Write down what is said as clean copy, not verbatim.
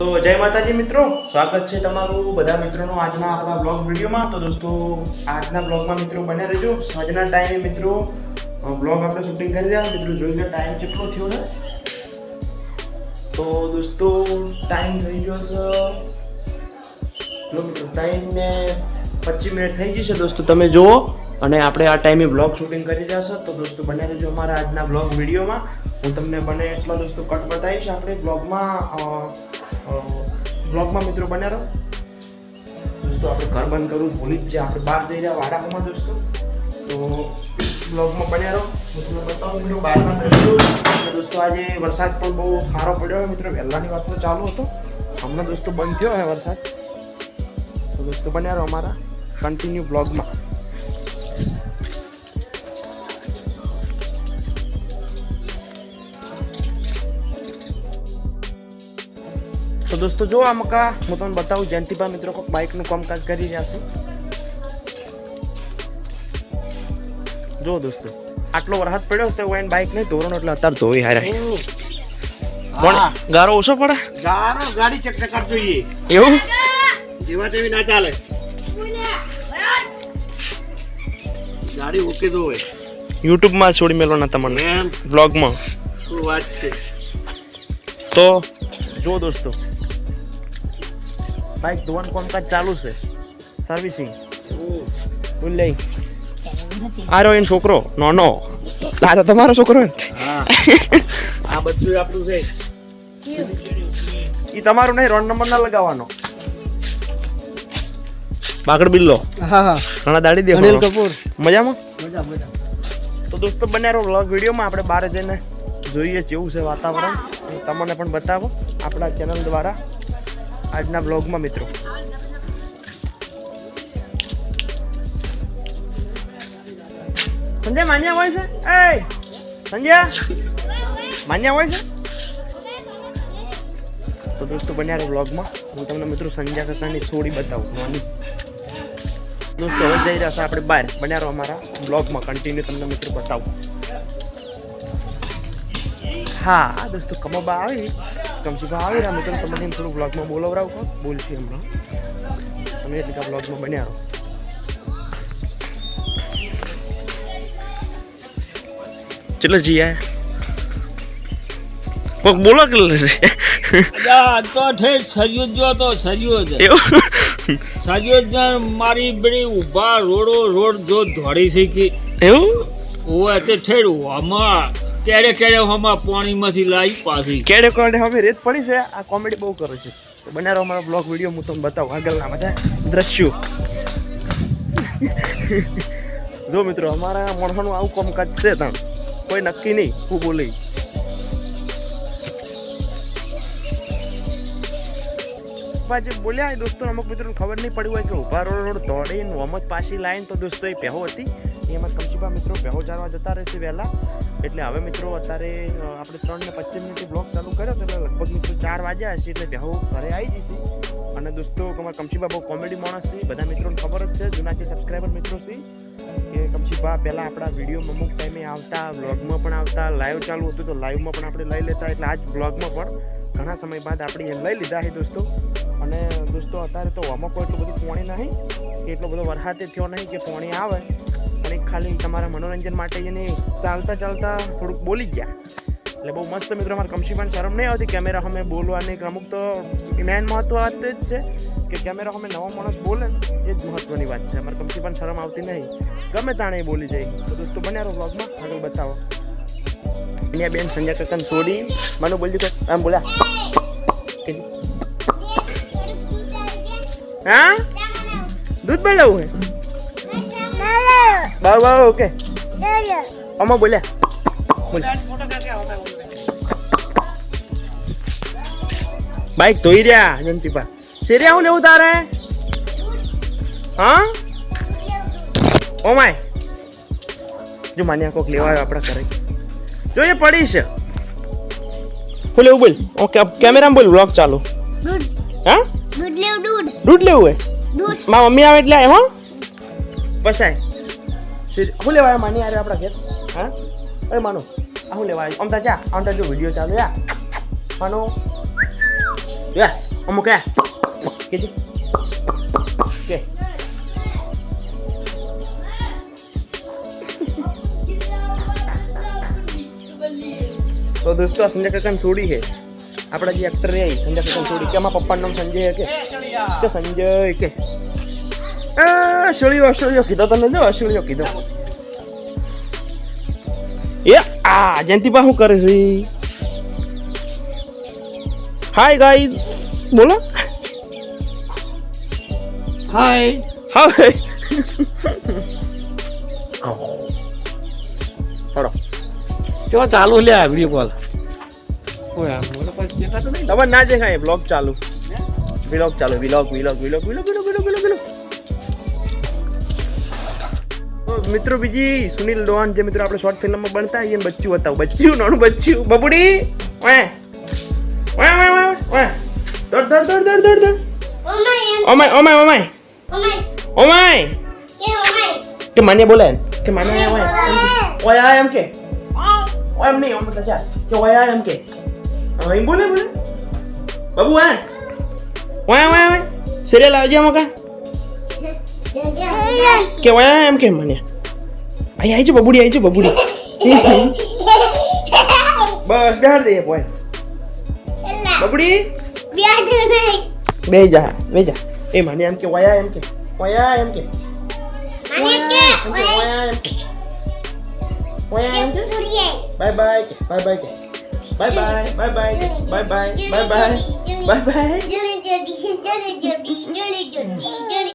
તો જય માતાજી મિત્રો, સ્વાગત છે તમારું બધા મિત્રોનું આજના આપણા બ્લોગ વિડીયોમાં। તો દોસ્તો આજના બ્લોગમાં મિત્રો બને રહેજો। સાંજના ટાઈમે મિત્રો બ્લોગ આપણે શૂટિંગ કરી રહ્યા મિત્રો। જોઈ લો ટાઈમ કેટલો થયો ને। તો દોસ્તો ટાઈમ થઈ ગયો છે મિત્રો, ટાઈમ ને 25 મિનિટ થઈ ગઈ છે દોસ્તો, તમે જુઓ। અને આપણે આ ટાઈમે બ્લોગ શૂટિંગ કરી રહ્યા છો। તો દોસ્તો બને રહેજો અમારા આજના બ્લોગ વિડીયોમાં। હું તમને બને એટલો દોસ્તો કટ બતાવીશ આપણે બ્લોગમાં મિત્રો બને રહો દોસ્તો। આપણે ઘર બંધ કરવું ભૂલી જ જાય, આપણે બહાર જઈ રહ્યા વાડામાં દોસ્તો। તો બ્લોગમાં બને રહો, હું તમને બતાવું મિત્રો બહારના દ્રશ્યો। અને દોસ્તો આજે વરસાદ પણ બહુ સારો પડ્યો મિત્રો, વહેલાની વાત તો ચાલુ હતો, હમણાં દોસ્તો બંધ થયો છે વરસાદ। તો દોસ્તો બને રહો અમારા કન્ટિન્યુ બ્લોગમાં। તો દોસ્તો જો આ મકા હું તમને બતાવું, જયંતિભા મિત્રો કોઈ બાઇકનું કામકાજ કરી રહ્યા છે। જો દોસ્તો આટલો વરસાદ પડ્યો તો એને બાઇક નહીં ધોરણ એટલે અત્યારે ધોઈ હાર્યા પણ ગારો ઓછો પડે, ગારો ગાડી ચકચકાટ જોઈએ એવું જેવા તેવી ના ચાલે, ગાડી ઓકે જોવે। YouTube માં છોડી મેલો ના તમને બ્લોગમાં શું વાત છે। તો જો દોસ્તો બાઇક ધોવાનું કામકાજ ચાલુ છે, સર્વિસિંગ બોલ લઈ આ રહ્યો એનો છોકરો નાનો, તારો તમારો છોકરો આ બધું આપણું છે, એ તમારું નહીં, રોડ નંબર ના લગાવવાનો। બાગડ બિલ્લો ઘણા દાડી દે અનિલ કપૂર મજામાં મજા। તો દોસ્તો બને રહો વ્લોગ વિડીયોમાં, આપણે બહાર જઈને જોઈએ કેવું છે વાતાવરણ, તમને પણ બતાવો આપણા ચેનલ દ્વારા આજના બ્લોગમાં મિત્રો। સંજય માન્યા હોય છે, એ સંજય માન્યા હોય છે। તો દોસ્તો બન્યા રહો બ્લોગમાં, હું તમને મિત્રો સંજય કાકાની છોડી બતાવું નાની દોસ્તો। હવે જઈ રહ્યા છે આપણે બહાર, બન્યા રહો અમારા બ્લોગમાં કન્ટિન્યુ, તમને મિત્રો બતાવું। હા દોસ્તો કમબા આવી કમસીબા આવી રહ્યા મિત્રો, તમને થોડું બ્લોગમાં બોલાવરાવું બોલશે હમણાં, તમે એટલા બ્લોગમાં બન્યા રહો। ચલો જી આય કોક બોલો કે તો ઠેક સરિયો જો તો સરિયો છે સરિયો મારી બડી ઉભા રોડ જો ધોડી શીખી એવું ઓય તે ઠેડું આમાં કેડે હમા પાણીમાંથી લાવી પાછી કેડે હવે રેત પડી છે। આ કોમેડી બહુ કરે છે, તો બન્યા રહો અમારો બ્લોગ વિડીયો, હું તમને બતાવું આગળના બધા દ્રશ્યો। જો મિત્રો અમારા માણસોનું આવું કામકાજ છે, ત્યાં કોઈ નક્કી નહીં હું બોલી જે બોલ્યા દોસ્તો, અમુક મિત્રોને ખબર નહીં પડી હોય કે ઉભા રોડ દોડીને વમત પાછી લાઈન, તો દોસ્તો એ પહેવો હતી, એમાં કમસીબા મિત્રો પહેવો ચારવા જતા રહેશે વહેલા, એટલે હવે મિત્રો અત્યારે આપણે 3 ને 25 મિનિટથી બ્લોગ ચાલુ કર્યો તો એટલે લગભગ મિત્રો 4 વાગ્યા હશે, એટલે પહેવો ઘરે આવી જશે। અને દોસ્તો અમારા કમસીબા બહુ કોમેડી માણસ છે, બધા મિત્રોને ખબર જ છે, જૂના જે સબસ્ક્રાઈબર મિત્રો છે કે કમસીબા પહેલાં આપણા વિડીયોમાં અમુક ટાઈમે આવતા, બ્લોગમાં પણ આવતા, લાઈવ ચાલુ હતું તો લાઈવમાં પણ આપણે લઈ લેતા, એટલે આજ બ્લોગમાં પણ ઘણા સમય બાદ આપણે એમ લઈ લીધા છે દોસ્તો। અને દોસ્તો અત્યારે તો આમાં કોઈ એટલું બધું પાણી નહીં કે એટલો બધો વરસાદ થયો નહીં કે પાણી આવે, પણ એક ખાલી તમારા મનોરંજન માટે એને ચાલતા થોડુંક બોલી ગયા, એટલે બહુ મસ્ત મિત્રો। અમારે કમસીબાને શરમ નહીં આવતી કેમેરા સામે બોલવાની, અમુક તો મેન મહત્વ વાત જ છે કે કેમેરા સામે નવો માણસ બોલે ને એ જ મહત્વની વાત છે। અમારે કમસીબાને શરમ આવતી નહીં, ગમે તાણે બોલી જાય। તો દોસ્તો બન્યા રહો બ્લોગમાં, આગળ બતાવો। અહીંયા બેન સંજય કાકાને છોડી મને બોલી કે આમ બોલ્યા, હા દૂધ બનાવું હે બાવ ઓકે અમા બોલ્યા બાઈક ધોઈ રહ્યા જંતીપા શેરે આવું લેવું તારે, હા ઓ માય જો માન્યા કોક લેવા આવ્યો આપણા ઘરે, જો એ પડી છે હું લેવું બોલ, ઓકે કેમેરામાં બોલ બ્લોગ ચાલુ। હા દૂધ લેવું હે, મારા મમ્મી આવે એટલે હો પસાય શું લેવાય માની યાર આપણા ઘેર, હા એ માનો આ શું લેવાય આમ તા જા આમ તા જો વિડીયો ચાલુ યા માનો યા અમુક કે કેજે કે તો દોસ્તો આ સંજય કાકાની છોડી છે આપણા જે એક્ટર રહે સંજય કાકાની છોડી કે અમારા પપ્પાનું નામ સંજય છે કે સંજય કે અસળિયો કીધો તને જો અસળિયો કીધો એ આ જયંતિબા શું કરે છે હાય ગાઈઝ બોલો હાય હાય હડો કેવો ચાલુ લે વિડીયો કોલ ઓય આ મને પછી દેખાતો નહીં તમારે ના દેખાય બ્લોગ ચાલુ વિલોગ ચાલુ વિલોગ તો મિત્રો બીજી સુનિલ ડોન જે મિત્રો આપણે શોર્ટ ફિલ્મમાં બનતા એને બચ્ચું હતા બચ્ચું નાનું બચ્ચું બબુડી ઓય ઓય ઓય ઓય ઓય દોડ ઓમાય કે મને બોલે કે મને ઓય એમ કે ઓય એમ નહીં ઓમ તો ચાલ કે ઓય એમ કે એમ બોલે બાબુ ઓય ઓય સિરિયલ આવજે મકા કે ઓય એમ કે મને આઈ જો બબુડી બસ બેહાડ દે બોય બબુડી બે જા એ મને એમ કે ઓય એમ કે બાય બાય